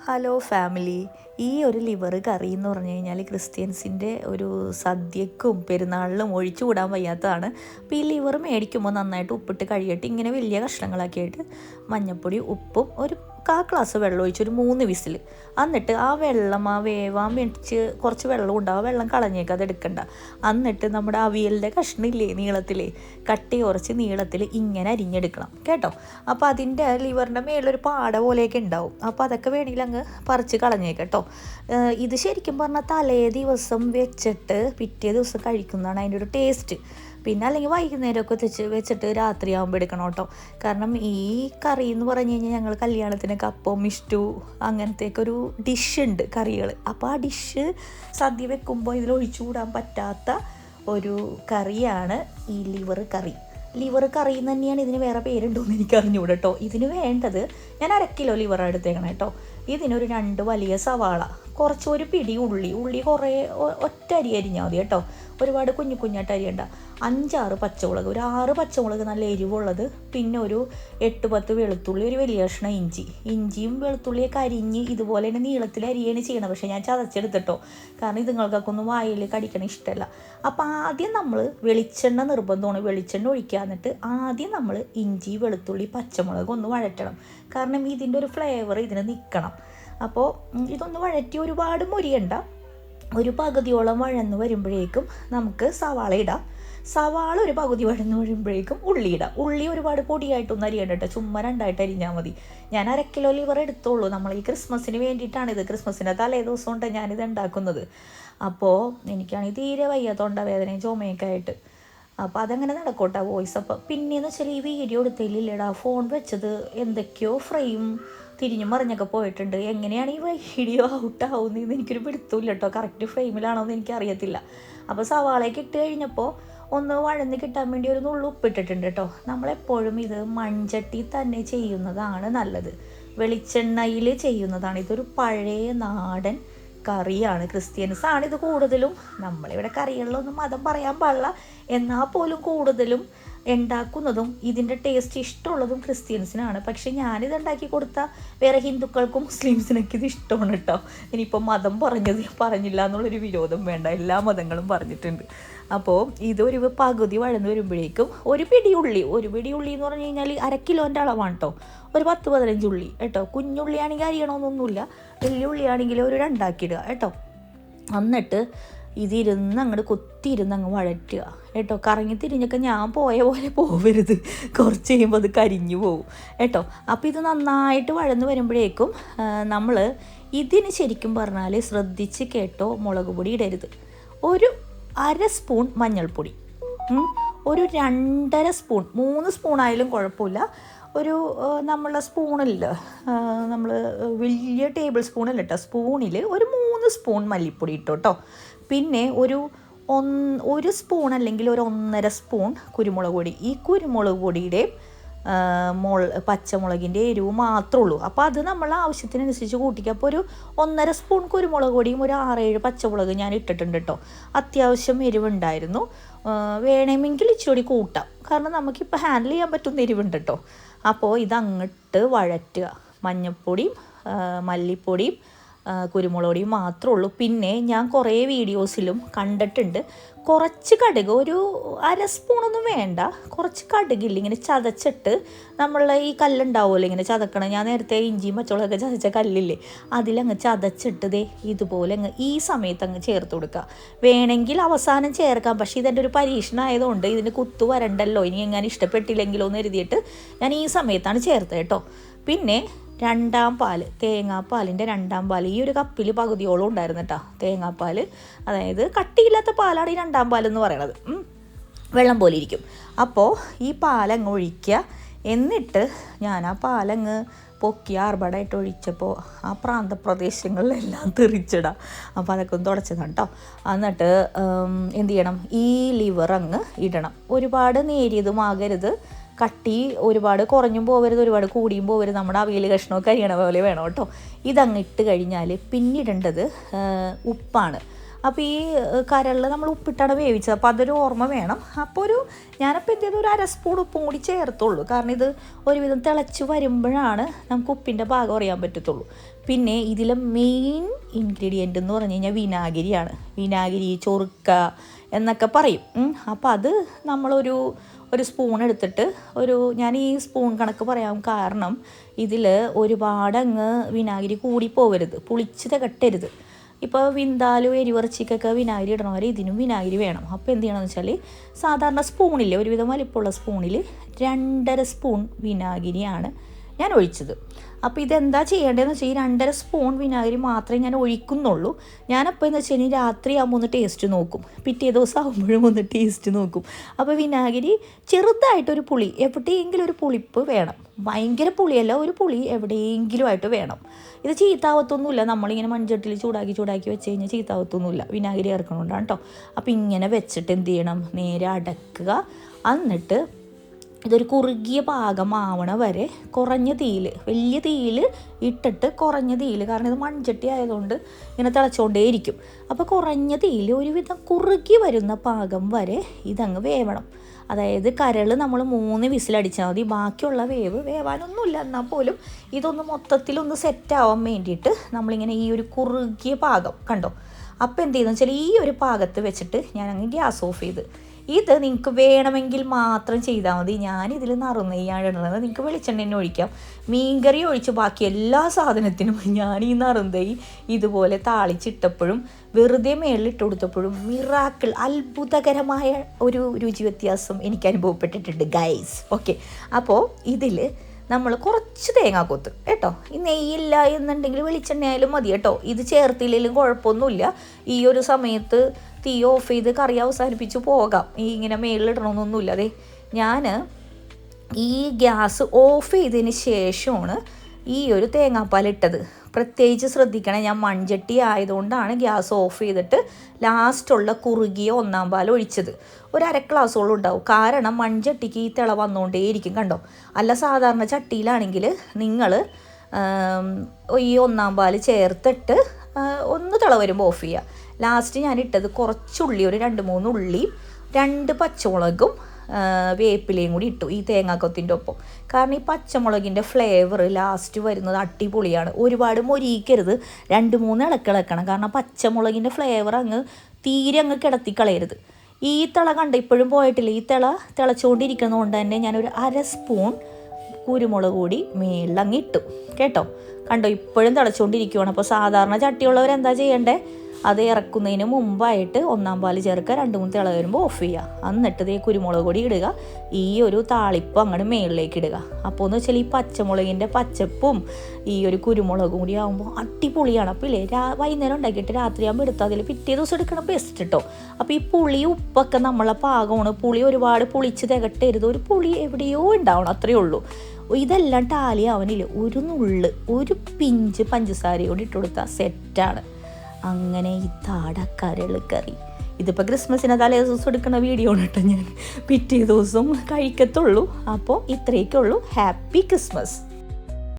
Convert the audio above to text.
Hello family. ഈ ഒരു liver കറി എന്ന് പറഞ്ഞു കഴിഞ്ഞാൽ ക്രിസ്ത്യൻസിൻ്റെ ഒരു സദ്യക്കും പെരുന്നാളിലും ഒഴിച്ചു കൂടാൻ വയ്യാത്തതാണ്. അപ്പോൾ ഈ ലിവർ മേടിക്കുമ്പോൾ നന്നായിട്ട് ഉപ്പിട്ട് കഴുകിയിട്ട് ഇങ്ങനെ വലിയ കഷ്ണങ്ങളാക്കിയിട്ട് മഞ്ഞൾപ്പൊടി ഉപ്പും ഒരു ഗ്ലാസ് വെള്ളം ഒഴിച്ച് ഒരു 3 വിസിൽ, എന്നിട്ട് ആ വെള്ളം വേവാൻ വെച്ച് കുറച്ച് വെള്ളം ഉണ്ടാവും, വെള്ളം കളഞ്ഞേക്ക് അത് എടുക്കണ്ട. എന്നിട്ട് നമ്മുടെ അവിയലിൻ്റെ കഷ്ണില്ലേ നീളത്തിൽ കട്ടി കുറച്ച് നീളത്തിൽ ഇങ്ങനെ അരിഞ്ഞെടുക്കണം കേട്ടോ. അപ്പോൾ അതിൻ്റെ ലിവറിൻ്റെ മേലൊരു പാട പോലെയൊക്കെ ഉണ്ടാവും, അപ്പോൾ അതൊക്കെ വേണമെങ്കിൽ അങ്ങ് പറിച്ച് കളഞ്ഞേക്കട്ടോ. ഇത് ശരിക്കും പറഞ്ഞാൽ തലേ ദിവസം വെച്ചിട്ട് പിറ്റേ ദിവസം കഴിക്കുന്നതാണ് അതിൻ്റെ ഒരു ടേസ്റ്റ്. പിന്നെ അല്ലെങ്കിൽ വൈകുന്നേരമൊക്കെ വെച്ചിട്ട് രാത്രിയാകുമ്പോൾ എടുക്കണം കേട്ടോ. കാരണം ഈ കറി എന്ന് പറഞ്ഞു കഴിഞ്ഞാൽ ഞങ്ങൾ കല്യാണത്തിനൊക്കെ അപ്പം ഇഷ്ടു അങ്ങനത്തെയൊക്കെ ഒരു ഡിഷ് ഉണ്ട് കറികൾ. അപ്പോൾ ആ ഡിഷ് സദ്യ വെക്കുമ്പോൾ ഇതിൽ ഒഴിച്ചു കൂടാൻ പറ്റാത്ത ഒരു കറിയാണ് ഈ ലിവർ കറി. ലിവർ കറി എന്ന് തന്നെയാണ് ഇതിന്, വേറെ പേരുണ്ടോയെന്ന് എനിക്ക് അറിഞ്ഞുകൂടെ കേട്ടോ. ഇതിന് വേണ്ടത് ഞാൻ 1/2 കിലോ ലിവറാണ് എടുത്തേക്കണം കേട്ടോ. ഇതിനൊരു 2 വലിയ സവാള, കുറച്ച് ഒരു പിടി ഉള്ളി കുറേ ഒറ്റ അരി അരിഞ്ഞാൽ മതി കേട്ടോ, ഒരുപാട് കുഞ്ഞായിട്ട് അരിയണ്ട. 5-6 പച്ചമുളക്, ഒരു 6 പച്ചമുളക് നല്ല എരിവുള്ളത്, പിന്നെ ഒരു 8-10 വെളുത്തുള്ളി, ഒരു വലിയ കഷ്ണം ഇഞ്ചിയും വെളുത്തുള്ളിയൊക്കെ അരിഞ്ഞ് ഇതുപോലെ തന്നെ നീളത്തിൽ അരിയാണ് ചെയ്യണം. പക്ഷേ ഞാൻ ചതച്ചെടുത്തിട്ടോ, കാരണം ഇതുങ്ങൾക്കൊക്കെ ഒന്നും വായിൽ കടിക്കണം ഇഷ്ടമല്ല. അപ്പോൾ ആദ്യം നമ്മൾ വെളിച്ചെണ്ണ നിർബന്ധമാണ്, വെളിച്ചെണ്ണ ഒഴിക്കുക. എന്നിട്ട് ആദ്യം നമ്മൾ ഇഞ്ചി വെളുത്തുള്ളി പച്ചമുളക് ഒന്ന് വഴറ്റണം, കാരണം ഇതിൻ്റെ ഒരു ഫ്ലേവർ ഇതിന് നിൽക്കണം. അപ്പോൾ ഇതൊന്ന് വഴറ്റി ഒരുപാട് മുരിയണ്ട, ഒരു പകുതിയോളം വഴന്ന് വരുമ്പോഴേക്കും നമുക്ക് സവാള ഇടാം. സവാള ഒരു പകുതി വഴന്ന് വരുമ്പോഴേക്കും ഉള്ളി ഇടാം. ഉള്ളി ഒരുപാട് പൊടിയായിട്ടൊന്നും അരിയണ്ട കേട്ടോ, ചുമ്മാ 2ആയിട്ട് അരിഞ്ഞാൽ മതി. ഞാൻ 1/2 കിലോ ലിവർ എടുത്തോളൂ. നമ്മൾ ഈ ക്രിസ്മസിന് വേണ്ടിയിട്ടാണിത്, ക്രിസ്മസിൻ്റെ തലേ ദിവസം കൊണ്ട് ഞാനിത് ഉണ്ടാക്കുന്നത്. അപ്പോൾ എനിക്കാണെങ്കിൽ തീരെ വയ്യ, തൊണ്ടവേദനയും ചുമയൊക്കെ ആയിട്ട്. അപ്പോൾ അതങ്ങനെ നടക്കോട്ടെ വോയിസ്. അപ്പോൾ പിന്നെയെന്ന് വെച്ചാൽ ഈ വീഡിയോ എടുത്തതിലില്ലടാ, ഫോൺ വെച്ചത് എന്തൊക്കെയോ ഫ്രെയിം തിരിഞ്ഞു മറിഞ്ഞൊക്കെ പോയിട്ടുണ്ട്. എങ്ങനെയാണ് ഈ വീഡിയോ ഔട്ടാവുന്നതെന്ന് എനിക്കൊരു പിടുത്തമില്ല കേട്ടോ, കറക്റ്റ് ഫ്രെയിമിലാണോ എന്ന് എനിക്കറിയത്തില്ല. അപ്പോൾ സവാളയൊക്കെ ഇട്ട് കഴിഞ്ഞപ്പോൾ ഒന്ന് വഴന്ന് കിട്ടാൻ വേണ്ടി ഒരു നുള്ളു ഉപ്പിട്ടിട്ടുണ്ട് കേട്ടോ. നമ്മളെപ്പോഴും ഇത് മൺചട്ടി തന്നെ ചെയ്യുന്നതാണ് നല്ലത്, വെളിച്ചെണ്ണയിൽ ചെയ്യുന്നതാണ്. ഇതൊരു പഴയ നാടൻ കറിയാണ്, ക്രിസ്ത്യൻസാണ് ഇത് കൂടുതലും. നമ്മളിവിടെ കറികളിലൊന്നും മതം പറയാൻ പാടില്ല, എന്നാൽ പോലും കൂടുതലും ഉണ്ടാക്കുന്നതും ഇതിൻ്റെ ടേസ്റ്റ് ഇഷ്ടമുള്ളതും ക്രിസ്ത്യൻസിനാണ്. പക്ഷേ ഞാനിത് ഉണ്ടാക്കി കൊടുത്താൽ വേറെ ഹിന്ദുക്കൾക്കും മുസ്ലിംസിനൊക്കെ ഇത് ഇഷ്ടമാണ് കേട്ടോ. ഇനിയിപ്പോൾ മതം പറഞ്ഞില്ല എന്നുള്ളൊരു വിരോധം വേണ്ട, എല്ലാ മതങ്ങളും പറഞ്ഞിട്ടുണ്ട്. അപ്പോൾ ഇതൊരു പകുതി വഴന്ന് വരുമ്പോഴേക്കും ഒരു പിടി ഉള്ളി എന്ന് പറഞ്ഞു കഴിഞ്ഞാൽ 1/2 കിലോൻ്റെ അളവാണ് കേട്ടോ, ഒരു 10-15 ഉള്ളി കേട്ടോ. കുഞ്ഞുള്ളിയാണെങ്കിൽ അരിയണമെന്നൊന്നുമില്ല, വലിയ ഉള്ളിയാണെങ്കിൽ ഒരു 2 ആക്കിയിടുക കേട്ടോ. എന്നിട്ട് ഇതിരുന്ന് അങ്ങോട്ട് കുത്തിയിരുന്ന് അങ്ങ് വഴറ്റുക കേട്ടോ. കറങ്ങി തിരിഞ്ഞൊക്കെ ഞാൻ പോയ പോലെ പോവരുത്, കുറച്ച് കഴിയുമ്പോൾ അത് കരിഞ്ഞു പോവും കേട്ടോ. അപ്പോൾ ഇത് നന്നായിട്ട് വഴന്ന് വരുമ്പോഴേക്കും നമ്മൾ ഇതിന് ശരിക്കും പറഞ്ഞാൽ ശ്രദ്ധിച്ച് കേട്ടോ, മുളക് പൊടി ഇടരുത്. ഒരു 1/2 സ്പൂൺ മഞ്ഞൾപ്പൊടി, ഒരു 2.5 സ്പൂൺ 3 സ്പൂണായാലും കുഴപ്പമില്ല. ഒരു നമ്മളെ സ്പൂണില്ല, നമ്മൾ വലിയ ടേബിൾ സ്പൂണല്ല കേട്ടോ, സ്പൂണിൽ ഒരു 3 സ്പൂൺ മല്ലിപ്പൊടി ഇട്ടോ കേട്ടോ. പിന്നെ ഒരു സ്പൂൺ അല്ലെങ്കിൽ ഒരു 1.5 സ്പൂൺ കുരുമുളക് പൊടി. ഈ കുരുമുളക് പൊടിയുടെ പച്ചമുളകിൻ്റെ എരിവ് മാത്രമേ ഉള്ളൂ. അപ്പോൾ അത് നമ്മൾ ആവശ്യത്തിനനുസരിച്ച് കൂട്ടിക്കുക. അപ്പോൾ ഒരു 1.5 സ്പൂൺ കുരുമുളക് പൊടിയും ഒരു 6-7 പച്ചമുളക് ഞാൻ ഇട്ടിട്ടുണ്ട് കേട്ടോ. അത്യാവശ്യം എരിവുണ്ടായിരുന്നു, വേണമെങ്കിൽ ഇച്ചിരി കൂട്ടാം, കാരണം നമുക്കിപ്പോൾ ഹാൻഡിൽ ചെയ്യാൻ പറ്റുന്ന എരിവുണ്ട് കേട്ടോ. അപ്പോൾ ഇതങ്ങോട്ട് വഴറ്റുക, മഞ്ഞൾപ്പൊടിയും മല്ലിപ്പൊടിയും കുരുമുളക് പൊടിയും മാത്രമേ ഉള്ളൂ. പിന്നെ ഞാൻ കുറേ വീഡിയോസിലും കണ്ടിട്ടുണ്ട്, കുറച്ച് കടുക്, ഒരു 1/2 സ്പൂണൊന്നും വേണ്ട, കുറച്ച് കടുകില്ല ഇങ്ങനെ ചതച്ചിട്ട്, നമ്മളെ ഈ കല്ലുണ്ടാവുമല്ലോ ഇങ്ങനെ ചതക്കണം, ഞാൻ നേരത്തെ ഇഞ്ചിയും പച്ചമുളകൊക്കെ ചതച്ച കല്ലില്ലേ, അതിലങ്ങ് ചതച്ചിട്ട് ഇതുപോലെ അങ്ങ് ഈ സമയത്ത് അങ്ങ് ചേർത്ത് കൊടുക്കുക. വേണമെങ്കിൽ അവസാനം ചേർക്കാം, പക്ഷേ ഇതെൻ്റെ ഒരു പരീക്ഷണം ആയതുകൊണ്ട് ഇതിന് കുത്തു വരണ്ടല്ലോ, ഇനി എങ്ങനെ ഇഷ്ടപ്പെട്ടില്ലെങ്കിലോ എന്ന് എഴുതിയിട്ട് ഞാൻ ഈ സമയത്താണ് ചേർത്തത് കേട്ടോ. പിന്നെ 2ാം പാൽ, തേങ്ങാപ്പാലിൻ്റെ 2ാം പാൽ, ഈ ഒരു കപ്പിൽ പകുതിയോളം ഉണ്ടായിരുന്നു കേട്ടോ തേങ്ങാപ്പാൽ. അതായത് കട്ടിയില്ലാത്ത പാലാണ് ഈ 2ാം പാലെന്ന് പറയണത്, വെള്ളം പോലെ ഇരിക്കും. അപ്പോൾ ഈ പാലങ്ങ് ഒഴിക്കുക. എന്നിട്ട് ഞാൻ ആ പാലങ്ങ് പൊക്കി ആർഭാടായിട്ട് ഒഴിച്ചപ്പോൾ ആ പ്രാന്തപ്രദേശങ്ങളിലെല്ലാം തെറിച്ചിടാം. അപ്പോൾ അതൊക്കെ ഒന്ന് തുടച്ചതാണ് കേട്ടോ. എന്നിട്ട് എന്ത് ചെയ്യണം, ഈ ലിവർ അങ്ങ് ഇടണം. ഒരുപാട് നേരിയതുമാകരുത്, കട്ടി ഒരുപാട് കുറഞ്ഞും പോകരുത്, ഒരുപാട് കൂടിയും പോകരുത്. നമ്മുടെ അവിയൽ കഷ്ണമൊക്കെ അരിയണ പോലെ വേണം കേട്ടോ. ഇതങ്ങ് ഇട്ട് കഴിഞ്ഞാൽ പിന്നിടേണ്ടത് ഉപ്പാണ്. അപ്പോൾ ഈ കരളിൽ നമ്മൾ ഉപ്പിട്ടാണ് വേവിച്ചത്, അപ്പോൾ അതൊരു ഓർമ്മ വേണം. അപ്പോൾ ഞാനപ്പോൾ എന്ത് ചെയ്തു, ഒരു 1 സ്പൂൺ ഉപ്പും കൂടി ചേർത്തുള്ളൂ. കാരണം ഇത് ഒരുവിധം തിളച്ച് വരുമ്പോഴാണ് നമുക്ക് ഉപ്പിൻ്റെ ഭാഗം അറിയാൻ പറ്റത്തുള്ളൂ. പിന്നെ ഇതിലെ മെയിൻ ഇൻഗ്രീഡിയൻ്റ് എന്ന് പറഞ്ഞു കഴിഞ്ഞാൽ വിനാഗിരിയാണ്. വിനാഗിരി, ചൊറുക്ക എന്നൊക്കെ പറയും. അപ്പോൾ അത് നമ്മളൊരു സ്പൂൺ എടുത്തിട്ട് ഞാൻ ഈ സ്പൂൺ കണക്ക് പറയാൻ കാരണം ഇതിൽ ഒരുപാടങ്ങ് വിനാഗിരി കൂടി പോകരുത്, പുളിച്ച് തികട്ടരുത്. ഇപ്പോൾ വിന്താലും എരിവറച്ചിക്കൊക്കെ വിനാഗിരി ഇടണ വരെ ഇതിനും വിനാഗിരി വേണം. അപ്പോൾ എന്ത് ചെയ്യണമെന്ന് വെച്ചാൽ സാധാരണ സ്പൂണിൽ, ഒരുവിധം വലിപ്പമുള്ള സ്പൂണിൽ 2.5 സ്പൂൺ വിനാഗിരിയാണ് ഞാൻ ഒഴിച്ചത്. അപ്പോൾ ഇതെന്താ ചെയ്യേണ്ടതെന്ന് വെച്ചാൽ ഈ 2.5 സ്പൂൺ വിനാഗിരി മാത്രമേ ഞാൻ ഒഴിക്കുന്നുള്ളൂ. ഞാനപ്പോൾ എന്ന് വെച്ച് കഴിഞ്ഞാൽ രാത്രി ആകുമ്പോൾ ഒന്ന് ടേസ്റ്റ് നോക്കും, പിറ്റേ ദിവസം ആകുമ്പോഴും ഒന്ന് ടേസ്റ്റ് നോക്കും. അപ്പോൾ വിനാഗിരി ചെറുതായിട്ടൊരു പുളി, എവിടെയെങ്കിലും ഒരു പുളിപ്പ് വേണം. ഭയങ്കര പുളിയല്ല, ഒരു പുളി എവിടെയെങ്കിലും ആയിട്ട് വേണം. ഇത് ചീത്താവത്തൊന്നുമില്ല, നമ്മളിങ്ങനെ മൺചട്ടിയിൽ ചൂടാക്കി വെച്ച് കഴിഞ്ഞാൽ ചീത്താവത്തൊന്നുമില്ല, വിനാഗിരി ഇറക്കണോണ്ടാണ് കേട്ടോ. അപ്പോൾ ഇങ്ങനെ വെച്ചിട്ട് എന്ത് ചെയ്യണം, നേരെ അടക്കുക. എന്നിട്ട് ഇതൊരു കുറുകിയ പാകമാവണ വരെ കുറഞ്ഞ തീയിൽ, വലിയ തീയിൽ ഇട്ടിട്ട് കുറഞ്ഞ തീയിൽ, കാരണം ഇത് മൺചട്ടി ആയതുകൊണ്ട് ഇങ്ങനെ തിളച്ചുകൊണ്ടേയിരിക്കും. അപ്പോൾ കുറഞ്ഞ തീയിൽ ഒരുവിധം കുറുകി വരുന്ന പാകം വരെ ഇതങ്ങ് വേവണം. അതായത് കരൾ നമ്മൾ 3 വിസിലടിച്ചാൽ മതി, ബാക്കിയുള്ള വേവാനൊന്നുമില്ല. എന്നാൽ പോലും ഇതൊന്ന് മൊത്തത്തിലൊന്ന് സെറ്റാവാൻ വേണ്ടിയിട്ട് നമ്മളിങ്ങനെ ഈ ഒരു കുറുകിയ പാകം കണ്ടോ. അപ്പോൾ എന്ത് ചെയ്തെന്ന് വെച്ചാൽ ഈ ഒരു പാകത്ത് വെച്ചിട്ട് ഞാനങ്ങ് ഗ്യാസ് ഓഫ് ചെയ്ത്. ഇത് നിങ്ങൾക്ക് വേണമെങ്കിൽ മാത്രം ചെയ്താൽ മതി. ഞാനിതിൽ നറുനെയ്യാണ് ഇടുന്നത്, നിങ്ങൾക്ക് വെളിച്ചെണ്ണ തന്നെ ഒഴിക്കാം. മീൻകറി ഒഴിച്ച് ബാക്കി എല്ലാ സാധനത്തിനും ഞാൻ ഈ നറുനെയ്യ് ഇതുപോലെ താളിച്ചിട്ടപ്പോഴും വെറുതെ മേളിലിട്ട് കൊടുത്തപ്പോഴും മിറാക്കിൾ, അത്ഭുതകരമായ ഒരു രുചി വ്യത്യാസം എനിക്ക് അനുഭവപ്പെട്ടിട്ടുണ്ട് ഗൈസ്. ഓക്കെ, അപ്പോൾ ഇതിൽ നമ്മൾ കുറച്ച് തേങ്ങാക്കൊത്ത് കേട്ടോ. ഈ നെയ്യില്ല എന്നുണ്ടെങ്കിൽ വെളിച്ചെണ്ണ ആയാലും മതി കേട്ടോ. ഇത് ചേർത്തില്ലെങ്കിലും കുഴപ്പമൊന്നുമില്ല. ഈ ഒരു സമയത്ത് തീ ഓഫ് ചെയ്ത് കറി അവസാനിപ്പിച്ച് പോകാം, ഈ ഇങ്ങനെ മേളിലിടണമെന്നൊന്നുമില്ല. അതെ, ഞാൻ ഈ ഗ്യാസ് ഓഫ് ചെയ്തതിന് ശേഷമാണ് ഈ ഒരു തേങ്ങാപ്പാൽ ഇട്ടത്. പ്രത്യേകിച്ച് ശ്രദ്ധിക്കണം, ഞാൻ മൺചട്ടി ആയതുകൊണ്ടാണ് ഗ്യാസ് ഓഫ് ചെയ്തിട്ട് ലാസ്റ്റുള്ള കുറുകിയ 1-ാം പാൽ ഒഴിച്ചത്. ഒരു 1/2 ഗ്ലാസ്സോളം ഉണ്ടാവും, കാരണം മൺചട്ടിക്ക് ഈ തിള വന്നുകൊണ്ടേയിരിക്കും കണ്ടോ. അല്ല സാധാരണ ചട്ടിയിലാണെങ്കിൽ നിങ്ങൾ ഈ 1-ാം പാൽ ചേർത്തിട്ട് ഒന്ന് തിള വരുമ്പോൾ ഓഫ് ചെയ്യുക. ലാസ്റ്റ് ഞാൻ ഇട്ടത് കുറച്ചുള്ളി, ഒരു 2-3 ഉള്ളിയും 2 പച്ചമുളകും വേപ്പിലയും കൂടി ഇട്ടു ഈ തേങ്ങാക്കൊത്തിൻ്റെ ഒപ്പം. കാരണം ഈ പച്ചമുളകിൻ്റെ ഫ്ലേവർ ലാസ്റ്റ് വരുന്നത് അടിപൊളിയാണ്. ഒരുപാട് മൊരിയിക്കരുത്, 2-3 ഇളക്കണം. കാരണം പച്ചമുളകിൻ്റെ ഫ്ലേവർ തീരെ കിടത്തിക്കളയരുത്. ഈ തിള കണ്ട ഇപ്പോഴും പോയിട്ടില്ല, ഈ തിളച്ചുകൊണ്ടിരിക്കുന്നതുകൊണ്ട് തന്നെ ഞാനൊരു 1/2 സ്പൂൺ കുരുമുളക് കൂടി മേളിലങ്ങ് ഇട്ടു കേട്ടോ. കണ്ടോ, ഇപ്പോഴും തിളച്ചുകൊണ്ടിരിക്കുകയാണ്. അപ്പോൾ സാധാരണ ചട്ടിയുള്ളവരെന്താ ചെയ്യേണ്ടത്, അത് ഇറക്കുന്നതിന് മുമ്പായിട്ട് 1-ാം പാൽ ചേർക്കുക, 2-3 തിള വരുമ്പോൾ ഓഫ് ചെയ്യുക. എന്നിട്ട് ഇതേ കുരുമുളക് പൊടി ഇടുക, ഈ ഒരു താളിപ്പ് അങ്ങോട്ട് മേളിലേക്ക് ഇടുക. അപ്പോൾ എന്ന് വെച്ചാൽ ഈ പച്ചമുളകിൻ്റെ പച്ചപ്പും ഈ ഒരു കുരുമുളകും കൂടി ആകുമ്പോൾ അടിപൊളിയാണ്. അപ്പോൾ ഇല്ലേ, വൈകുന്നേരം ഉണ്ടാക്കിയിട്ട് രാത്രിയാകുമ്പോൾ എടുത്താൽ അതിൽ പിറ്റേ ദിവസം എടുക്കണം ബെസ്റ്റ് കേട്ടോ. അപ്പോൾ ഈ പുളി ഉപ്പൊക്കെ നമ്മളെ പാകമാണ്. പുളി ഒരുപാട് പുളിച്ച് തികട്ടരുത്, ഒരു പുളി എവിടെയോ ഉണ്ടാവണം, അത്രയേ ഉള്ളൂ. ഇതെല്ലാം ടാലി അവനില്ല, ഒരു പിഞ്ച് പഞ്ചസാരയോട് ഇട്ട് കൊടുത്താൽ സെറ്റാണ്. അങ്ങനെ ഈ കരൾ കറി ഇതിപ്പോൾ ക്രിസ്മസിന് തലേ ദിവസം എടുക്കുന്ന വീഡിയോ ആണ് കേട്ടോ, ഞാൻ പിറ്റേ ദിവസം കഴിക്കത്തുള്ളൂ. അപ്പോൾ ഇത്രയൊക്കെ ഉള്ളൂ. Happy Christmas.